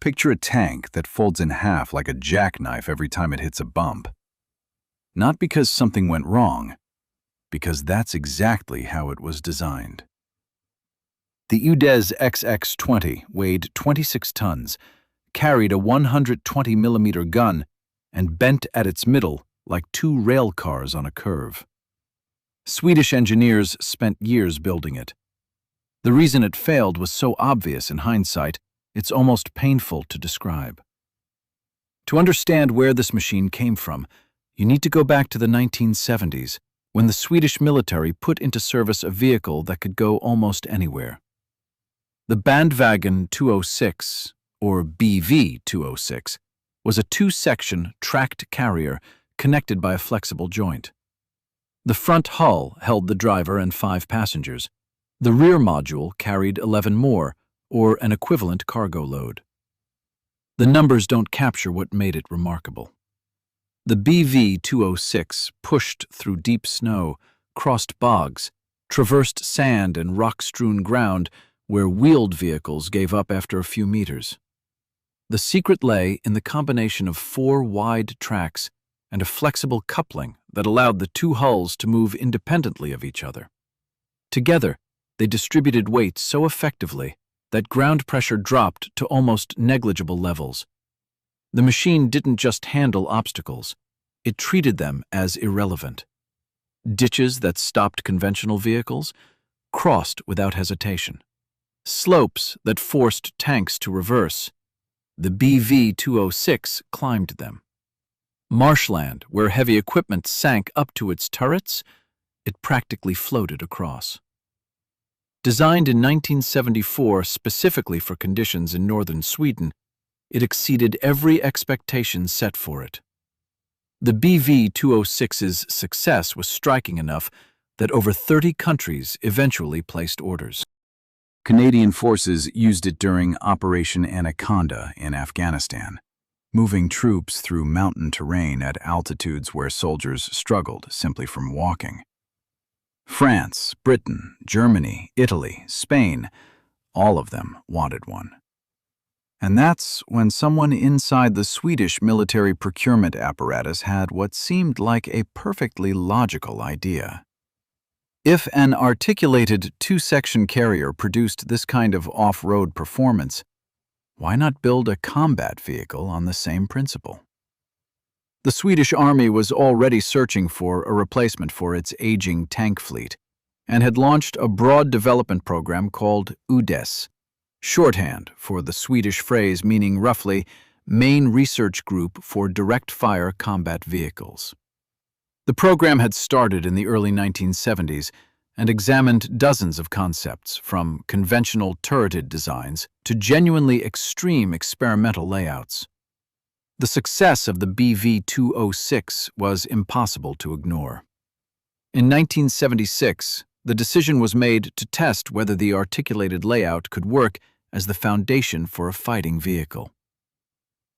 Picture a tank that folds in half like a jackknife every time it hits a bump. Not because something went wrong, because that's exactly how it was designed. The UDES XX weighed 26 tons, carried a 120mm gun, and bent at its middle like two rail cars on a curve. Swedish engineers spent years building it. The reason it failed was so obvious in hindsight, it's almost painful to describe. To understand where this machine came from, you need to go back to the 1970s, when the Swedish military put into service a vehicle that could go almost anywhere. The Bandvagn 206, or BV 206, was a two-section tracked carrier connected by a flexible joint. The front hull held the driver and 5 passengers. The rear module carried 11 more, or an equivalent cargo load. The numbers don't capture what made it remarkable. The BV 206 pushed through deep snow, crossed bogs, traversed sand and rock-strewn ground where wheeled vehicles gave up after a few meters. The secret lay in the combination of 4 wide tracks and a flexible coupling that allowed the two hulls to move independently of each other. Together, they distributed weight so effectively that ground pressure dropped to almost negligible levels. The machine didn't just handle obstacles, it treated them as irrelevant. Ditches that stopped conventional vehicles crossed without hesitation. Slopes that forced tanks to reverse. The BV 206 climbed them. Marshland, where heavy equipment sank up to its turrets, it practically floated across. Designed in 1974 specifically for conditions in northern Sweden, it exceeded every expectation set for it. The BV 206's success was striking enough that over 30 countries eventually placed orders. Canadian forces used it during Operation Anaconda in Afghanistan, moving troops through mountain terrain at altitudes where soldiers struggled simply from walking. France, Britain, Germany, Italy, Spain, all of them wanted one. And that's when someone inside the Swedish military procurement apparatus had what seemed like a perfectly logical idea. If an articulated two-section carrier produced this kind of off-road performance, why not build a combat vehicle on the same principle? The Swedish Army was already searching for a replacement for its aging tank fleet and had launched a broad development program called UDES, shorthand for the Swedish phrase meaning roughly Main Research Group for Direct-Fire Combat Vehicles. The program had started in the early 1970s and examined dozens of concepts, from conventional turreted designs to genuinely extreme experimental layouts. The success of the BV 206 was impossible to ignore. In 1976, the decision was made to test whether the articulated layout could work as the foundation for a fighting vehicle.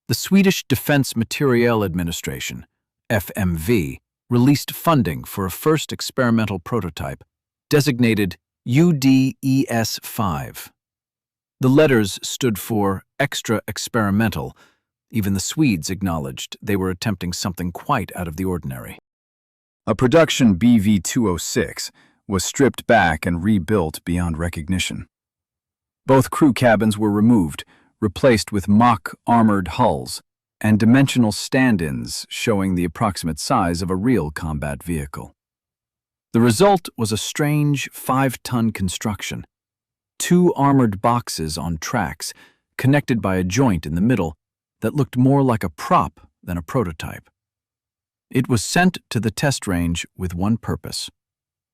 The Swedish Defense Materiel Administration, FMV, released funding for a first experimental prototype, designated UDES 5. The letters stood for Extra Experimental. Even the Swedes acknowledged they were attempting something quite out of the ordinary. A production BV 206 was stripped back and rebuilt beyond recognition. Both crew cabins were removed, replaced with mock armored hulls and dimensional stand-ins showing the approximate size of a real combat vehicle. The result was a strange 5-ton construction. 2 armored boxes on tracks, connected by a joint in the middle, that looked more like a prop than a prototype. It was sent to the test range with one purpose: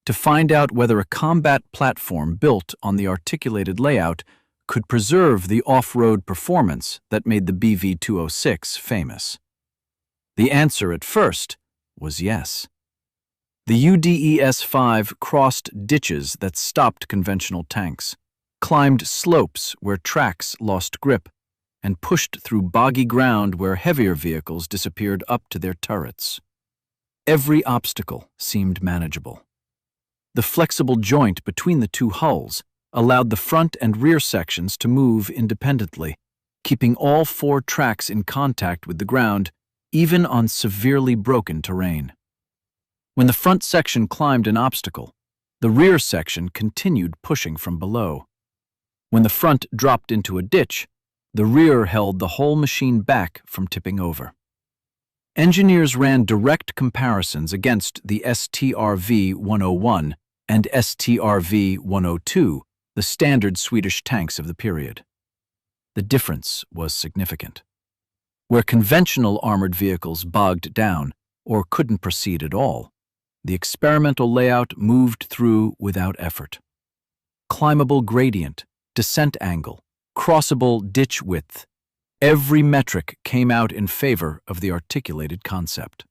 to find out whether a combat platform built on the articulated layout could preserve the off-road performance that made the BV 206 famous. The answer at first was yes. The UDES 5 crossed ditches that stopped conventional tanks, climbed slopes where tracks lost grip, and pushed through boggy ground where heavier vehicles disappeared up to their turrets. Every obstacle seemed manageable. The flexible joint between the two hulls allowed the front and rear sections to move independently, keeping all 4 tracks in contact with the ground, even on severely broken terrain. When the front section climbed an obstacle, the rear section continued pushing from below. When the front dropped into a ditch, the rear held the whole machine back from tipping over. Engineers ran direct comparisons against the STRV 101 and STRV 102, the standard Swedish tanks of the period. The difference was significant. Where conventional armored vehicles bogged down or couldn't proceed at all, the experimental layout moved through without effort. Climbable gradient, descent angle, crossable ditch width, every metric came out in favor of the articulated concept.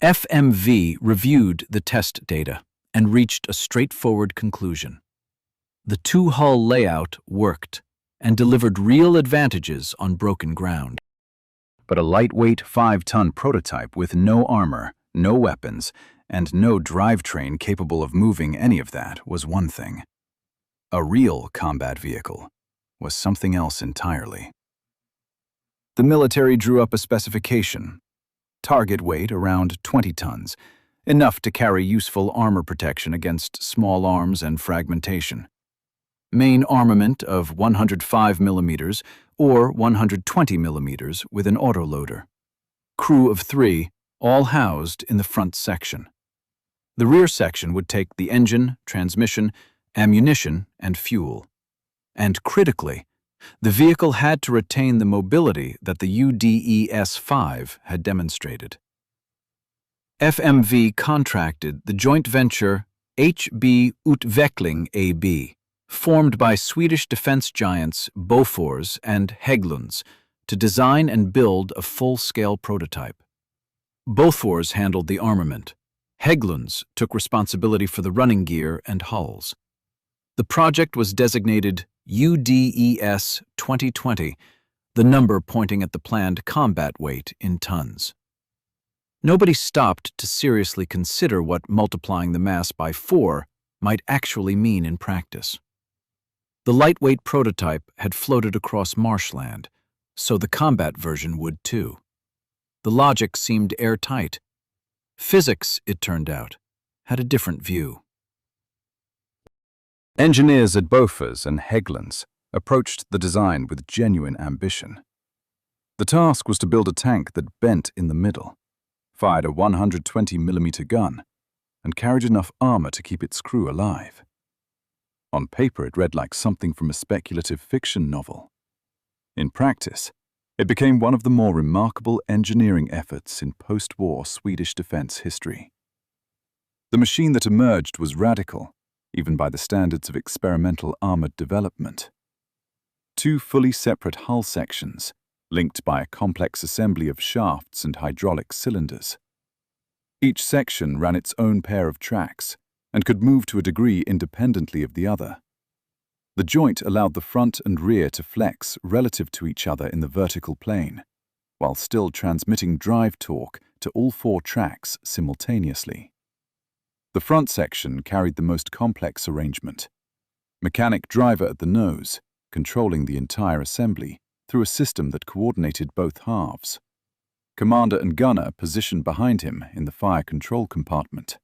FMV reviewed the test data and reached a straightforward conclusion. The two-hull layout worked and delivered real advantages on broken ground. But a lightweight 5-ton prototype with no armor, no weapons, and no drivetrain capable of moving any of that was one thing. A real combat vehicle was something else entirely. The military drew up a specification. Target weight around 20 tons, enough to carry useful armor protection against small arms and fragmentation. Main armament of 105 mm or 120 mm with an autoloader. Crew of 3, all housed in the front section. The rear section would take the engine, transmission, ammunition, and fuel. And critically, the vehicle had to retain the mobility that the UDES XX had demonstrated. FMV contracted the joint venture HB Utveckling AB, formed by Swedish defense giants Bofors and Hägglunds, to design and build a full-scale prototype. Bofors handled the armament. Hägglunds took responsibility for the running gear and hulls. The project was designated UDES 2020, the number pointing at the planned combat weight in tons. Nobody stopped to seriously consider what multiplying the mass by 4 might actually mean in practice. The lightweight prototype had floated across marshland, so the combat version would too. The logic seemed airtight. Physics, it turned out, had a different view. Engineers at Bofors and Hägglunds approached the design with genuine ambition. The task was to build a tank that bent in the middle, fired a 120 mm gun, and carried enough armor to keep its crew alive. On paper, it read like something from a speculative fiction novel. In practice, it became one of the more remarkable engineering efforts in post-war Swedish defense history. The machine that emerged was radical, even by the standards of experimental armored development. 2 fully separate hull sections, linked by a complex assembly of shafts and hydraulic cylinders. Each section ran its own pair of tracks and could move to a degree independently of the other. The joint allowed the front and rear to flex relative to each other in the vertical plane, while still transmitting drive torque to all 4 tracks simultaneously. The front section carried the most complex arrangement. Mechanic driver at the nose, controlling the entire assembly through a system that coordinated both halves. Commander and gunner positioned behind him in the fire control compartment.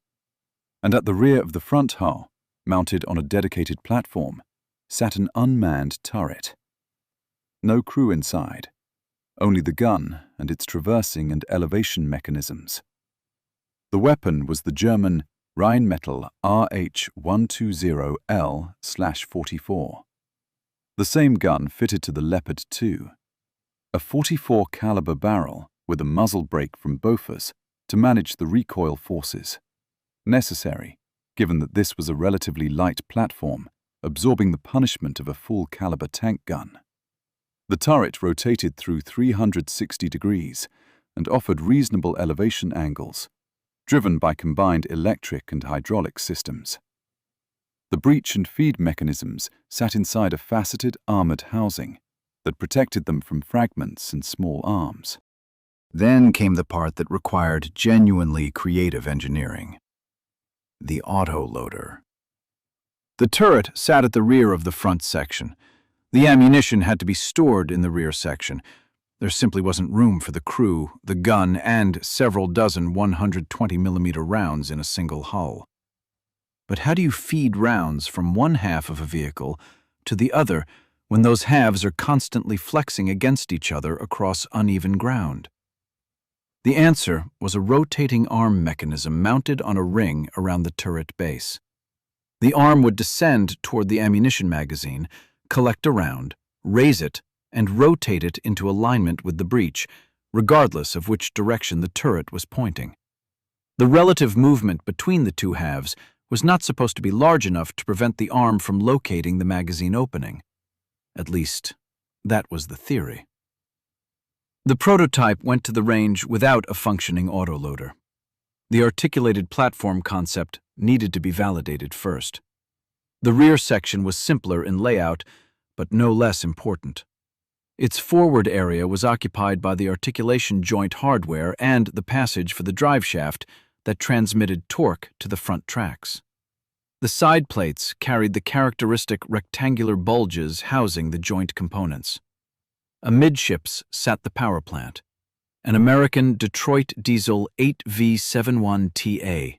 And at the rear of the front hull, mounted on a dedicated platform, sat an unmanned turret. No crew inside, only the gun and its traversing and elevation mechanisms. The weapon was the German Rheinmetall RH120L/44. The same gun fitted to the Leopard 2, a 44 caliber barrel with a muzzle brake from Bofors to manage the recoil forces, necessary given that this was a relatively light platform absorbing the punishment of a full caliber tank gun. The turret rotated through 360 degrees and offered reasonable elevation angles, driven by combined electric and hydraulic systems. The breech and feed mechanisms sat inside a faceted armored housing that protected them from fragments and small arms. Then came the part that required genuinely creative engineering. The autoloader. The turret sat at the rear of the front section, The ammunition had to be stored in the rear section. There simply wasn't room for the crew, the gun, and several dozen 120mm rounds in a single hull. But how do you feed rounds from one half of a vehicle to the other when those halves are constantly flexing against each other across uneven ground? The answer was a rotating arm mechanism mounted on a ring around the turret base. The arm would descend toward the ammunition magazine, collect a round, raise it, and rotate it into alignment with the breech, regardless of which direction the turret was pointing. The relative movement between the two halves was not supposed to be large enough to prevent the arm from locating the magazine opening. At least, that was the theory. The prototype went to the range without a functioning autoloader. The articulated platform concept needed to be validated first. The rear section was simpler in layout, but no less important. Its forward area was occupied by the articulation joint hardware and the passage for the drive shaft that transmitted torque to the front tracks. The side plates carried the characteristic rectangular bulges housing the joint components. Amidships sat the power plant, an American Detroit diesel 8V71TA.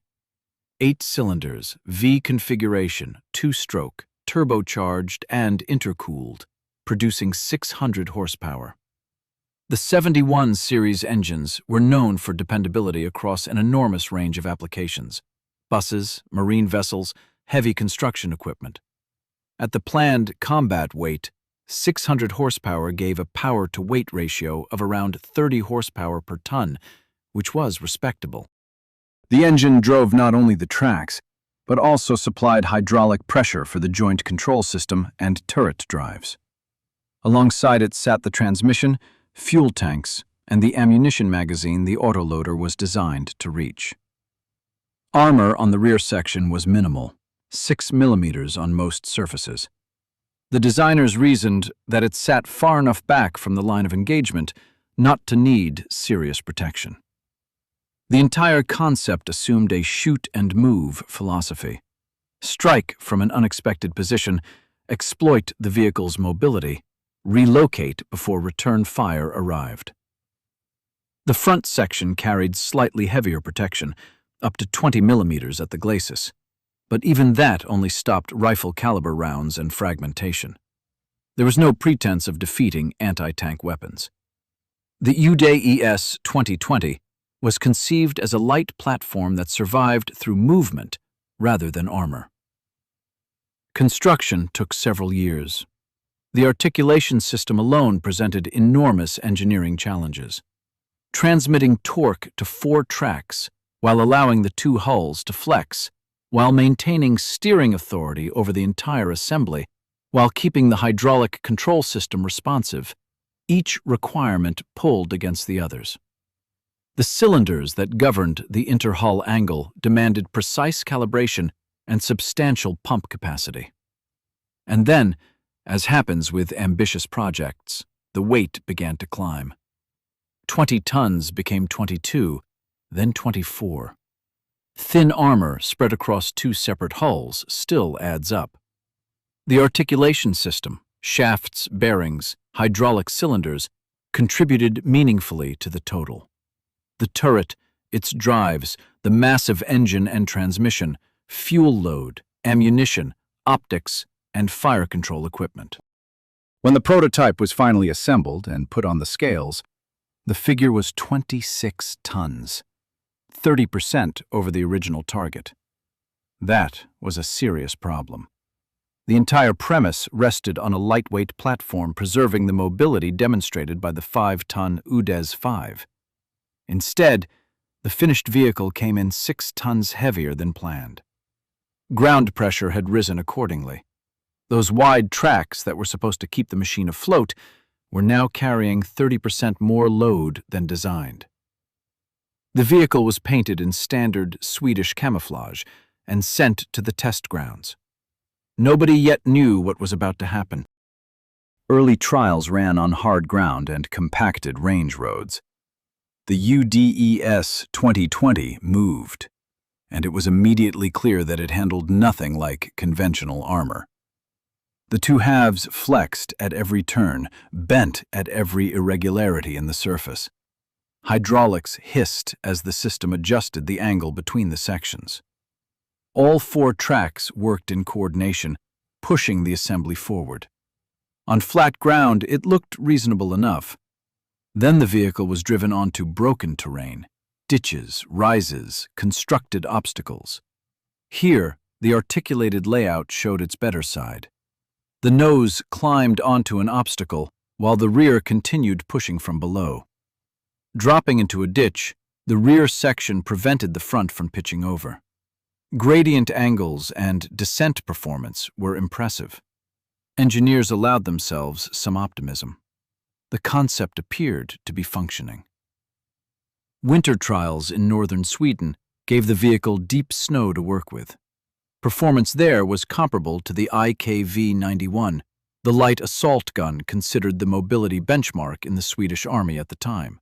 8 cylinders, V configuration, 2-stroke, turbocharged and intercooled, producing 600 horsepower. The 71 series engines were known for dependability across an enormous range of applications: buses, marine vessels, heavy construction equipment. At the planned combat weight, 600 horsepower gave a power-to-weight ratio of around 30 horsepower per ton, which was respectable. The engine drove not only the tracks, but also supplied hydraulic pressure for the joint control system and turret drives. Alongside it sat the transmission, fuel tanks, and the ammunition magazine the autoloader was designed to reach. Armor on the rear section was minimal, 6 millimeters on most surfaces. The designers reasoned that it sat far enough back from the line of engagement not to need serious protection. The entire concept assumed a shoot-and-move philosophy. Strike from an unexpected position, exploit the vehicle's mobility, relocate before return fire arrived. The front section carried slightly heavier protection, up to 20 millimeters at the glacis, but even that only stopped rifle-caliber rounds and fragmentation. There was no pretense of defeating anti-tank weapons. The UDES 2020 was conceived as a light platform that survived through movement rather than armor. Construction took several years. The articulation system alone presented enormous engineering challenges. Transmitting torque to 4 tracks while allowing the 2 hulls to flex, while maintaining steering authority over the entire assembly, while keeping the hydraulic control system responsive, each requirement pulled against the others. The cylinders that governed the interhull angle demanded precise calibration and substantial pump capacity. And then, as happens with ambitious projects, the weight began to climb. 20 tons became 22, then 24. Thin armor spread across 2 separate hulls still adds up. The articulation system, shafts, bearings, hydraulic cylinders, contributed meaningfully to the total. The turret, its drives, the massive engine and transmission, fuel load, ammunition, optics, and fire control equipment. When the prototype was finally assembled and put on the scales, the figure was 26 tons, 30% over the original target. That was a serious problem. The entire premise rested on a lightweight platform preserving the mobility demonstrated by the 5-ton UDES 5. Instead, the finished vehicle came in 6 tons heavier than planned. Ground pressure had risen accordingly. Those wide tracks that were supposed to keep the machine afloat were now carrying 30% more load than designed. The vehicle was painted in standard Swedish camouflage and sent to the test grounds. Nobody yet knew what was about to happen. Early trials ran on hard ground and compacted range roads. The UDES 2020 moved, and it was immediately clear that it handled nothing like conventional armor. The two halves flexed at every turn, bent at every irregularity in the surface. Hydraulics hissed as the system adjusted the angle between the sections. All four tracks worked in coordination, pushing the assembly forward. On flat ground, it looked reasonable enough. Then the vehicle was driven onto broken terrain, ditches, rises, constructed obstacles. Here, the articulated layout showed its better side. The nose climbed onto an obstacle, while the rear continued pushing from below. Dropping into a ditch, the rear section prevented the front from pitching over. Gradient angles and descent performance were impressive. Engineers allowed themselves some optimism. The concept appeared to be functioning. Winter trials in northern Sweden gave the vehicle deep snow to work with. Performance there was comparable to the IKV-91, the light assault gun considered the mobility benchmark in the Swedish Army at the time.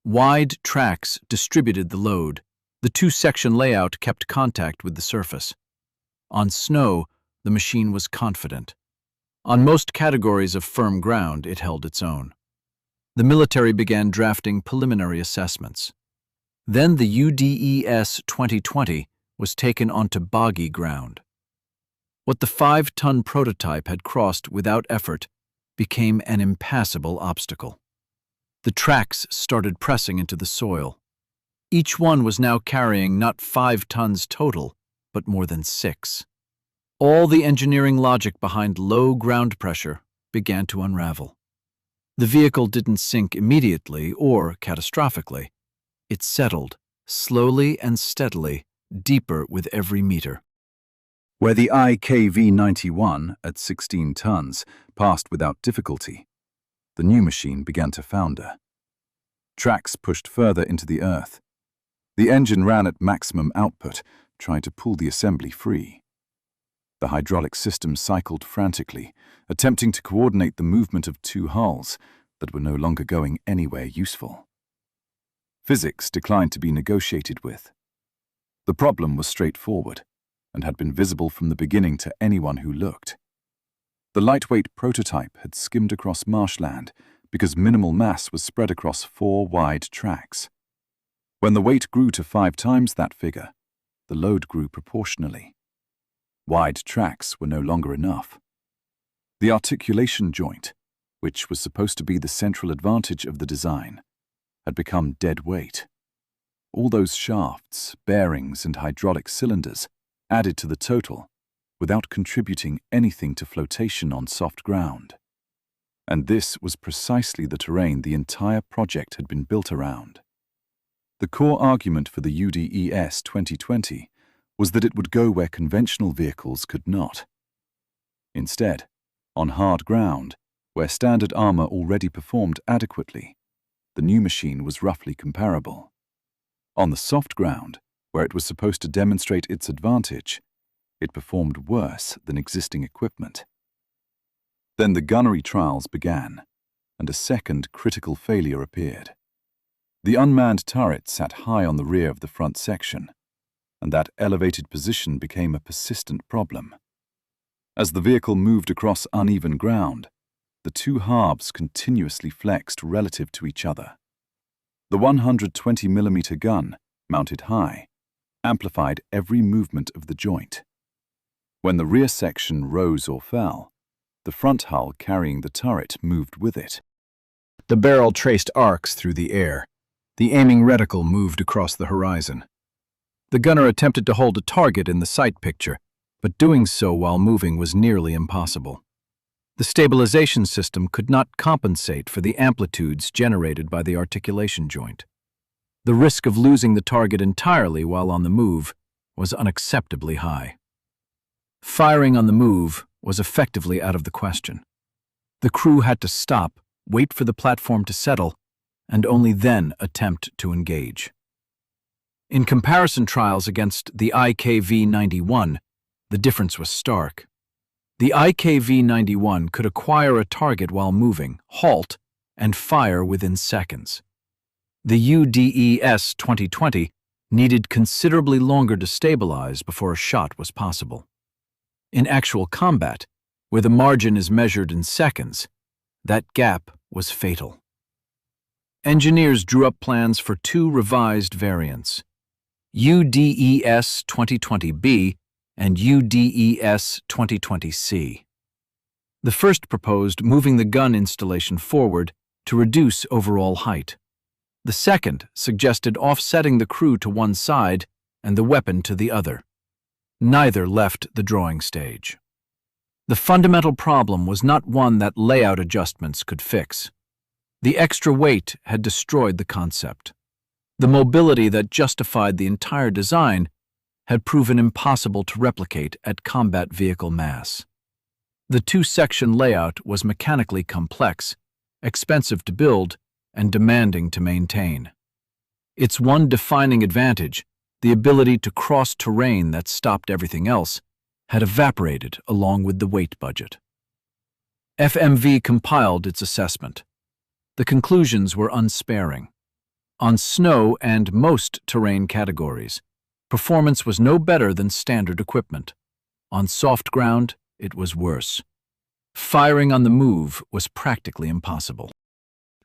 Wide tracks distributed the load. The two-section layout kept contact with the surface. On snow, the machine was confident. On most categories of firm ground, it held its own. The military began drafting preliminary assessments. Then the UDES 2020 was taken onto boggy ground. What the 5-ton prototype had crossed without effort became an impassable obstacle. The tracks started pressing into the soil. Each one was now carrying not 5 tons total, but more than 6. All the engineering logic behind low ground pressure began to unravel. The vehicle didn't sink immediately or catastrophically. It settled, slowly and steadily, deeper with every meter. Where the IKV-91 at 16 tons passed without difficulty, the new machine began to founder. Tracks pushed further into the earth. The engine ran at maximum output, trying to pull the assembly free. The hydraulic system cycled frantically, attempting to coordinate the movement of two hulls that were no longer going anywhere useful. Physics declined to be negotiated with. The problem was straightforward and had been visible from the beginning to anyone who looked. The lightweight prototype had skimmed across marshland because minimal mass was spread across 4 wide tracks. When the weight grew to 5 times that figure, the load grew proportionally. Wide tracks were no longer enough. The articulation joint, which was supposed to be the central advantage of the design, had become dead weight. All those shafts, bearings, and hydraulic cylinders added to the total without contributing anything to flotation on soft ground. And this was precisely the terrain the entire project had been built around. The core argument for the UDES 2020 was that it would go where conventional vehicles could not. Instead, on hard ground, where standard armor already performed adequately, the new machine was roughly comparable. On the soft ground, where it was supposed to demonstrate its advantage, it performed worse than existing equipment. Then the gunnery trials began, and a second critical failure appeared. The unmanned turret sat high on the rear of the front section, and that elevated position became a persistent problem. As the vehicle moved across uneven ground, the two halves continuously flexed relative to each other. The 120mm gun, mounted high, amplified every movement of the joint. When the rear section rose or fell, the front hull carrying the turret moved with it. The barrel traced arcs through the air. The aiming reticle moved across the horizon. The gunner attempted to hold a target in the sight picture, but doing so while moving was nearly impossible. The stabilization system could not compensate for the amplitudes generated by the articulation joint. The risk of losing the target entirely while on the move was unacceptably high. Firing on the move was effectively out of the question. The crew had to stop, wait for the platform to settle, and only then attempt to engage. In comparison trials against the IKV-91, the difference was stark. The IKV-91 could acquire a target while moving, halt, and fire within seconds. The UDES 2020 needed considerably longer to stabilize before a shot was possible. In actual combat, where the margin is measured in seconds, that gap was fatal. Engineers drew up plans for two revised variants, UDES 2020B and UDES 2020C. The first proposed moving the gun installation forward to reduce overall height. The second suggested offsetting the crew to one side and the weapon to the other. Neither left the drawing stage. The fundamental problem was not one that layout adjustments could fix. The extra weight had destroyed the concept. The mobility that justified the entire design had proven impossible to replicate at combat vehicle mass. The two-section layout was mechanically complex, expensive to build, and demanding to maintain. Its one defining advantage, the ability to cross terrain that stopped everything else, had evaporated along with the weight budget. FMV compiled its assessment. The conclusions were unsparing. On snow and most terrain categories, performance was no better than standard equipment. On soft ground, it was worse. Firing on the move was practically impossible.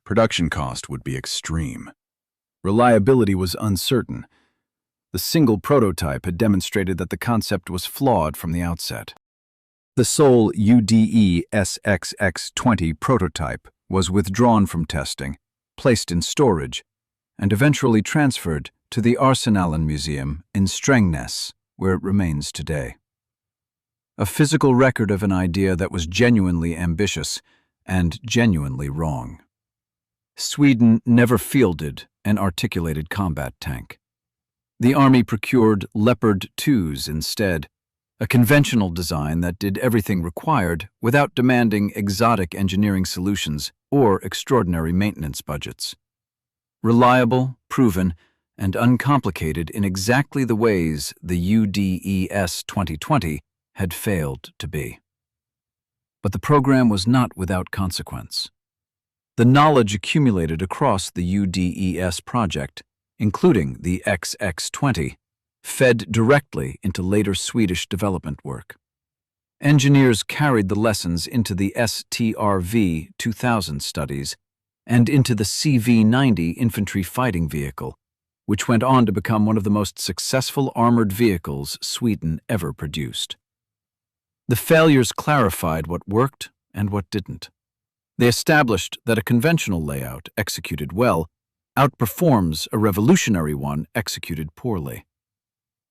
Production cost would be extreme. Reliability was uncertain. The single prototype had demonstrated that the concept was flawed from the outset. The sole UDES XX 20 prototype was withdrawn from testing, placed in storage, and eventually transferred to the Arsenalen Museum in Strangest, where it remains today. A physical record of an idea that was genuinely ambitious and genuinely wrong. Sweden never fielded an articulated combat tank. The Army procured Leopard 2s instead, a conventional design that did everything required without demanding exotic engineering solutions or extraordinary maintenance budgets. Reliable, proven, and uncomplicated in exactly the ways the UDES 2020 had failed to be. But the program was not without consequence. The knowledge accumulated across the UDES project, including the XX20, fed directly into later Swedish development work. Engineers carried the lessons into the STRV 2000 studies and into the CV-90 infantry fighting vehicle, which went on to become one of the most successful armored vehicles Sweden ever produced. The failures clarified what worked and what didn't. They established that a conventional layout, executed well, outperforms a revolutionary one executed poorly.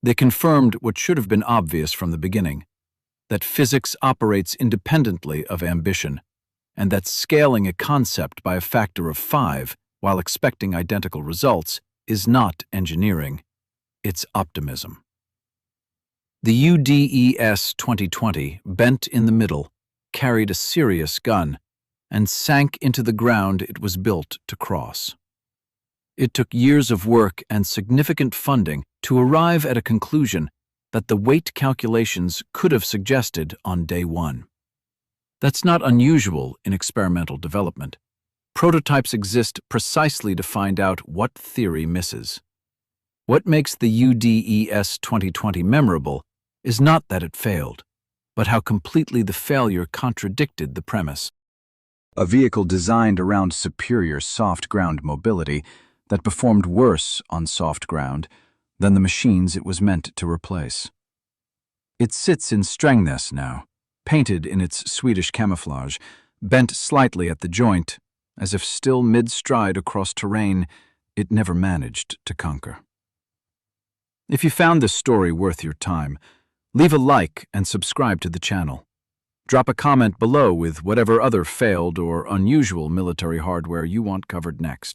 They confirmed what should have been obvious from the beginning, that physics operates independently of ambition, and that scaling a concept by a factor of 5 while expecting identical results is not engineering, it's optimism. The UDES 2020, bent in the middle, carried a serious gun and sank into the ground it was built to cross. It took years of work and significant funding to arrive at a conclusion that the weight calculations could have suggested on day one. That's not unusual in experimental development. Prototypes exist precisely to find out what theory misses. What makes the UDES 2020 memorable is not that it failed, but how completely the failure contradicted the premise. A vehicle designed around superior soft ground mobility that performed worse on soft ground than the machines it was meant to replace. It sits in Strangest now, painted in its Swedish camouflage, bent slightly at the joint, as if still mid-stride across terrain it never managed to conquer. If you found this story worth your time, leave a like and subscribe to the channel. Drop a comment below with whatever other failed or unusual military hardware you want covered next.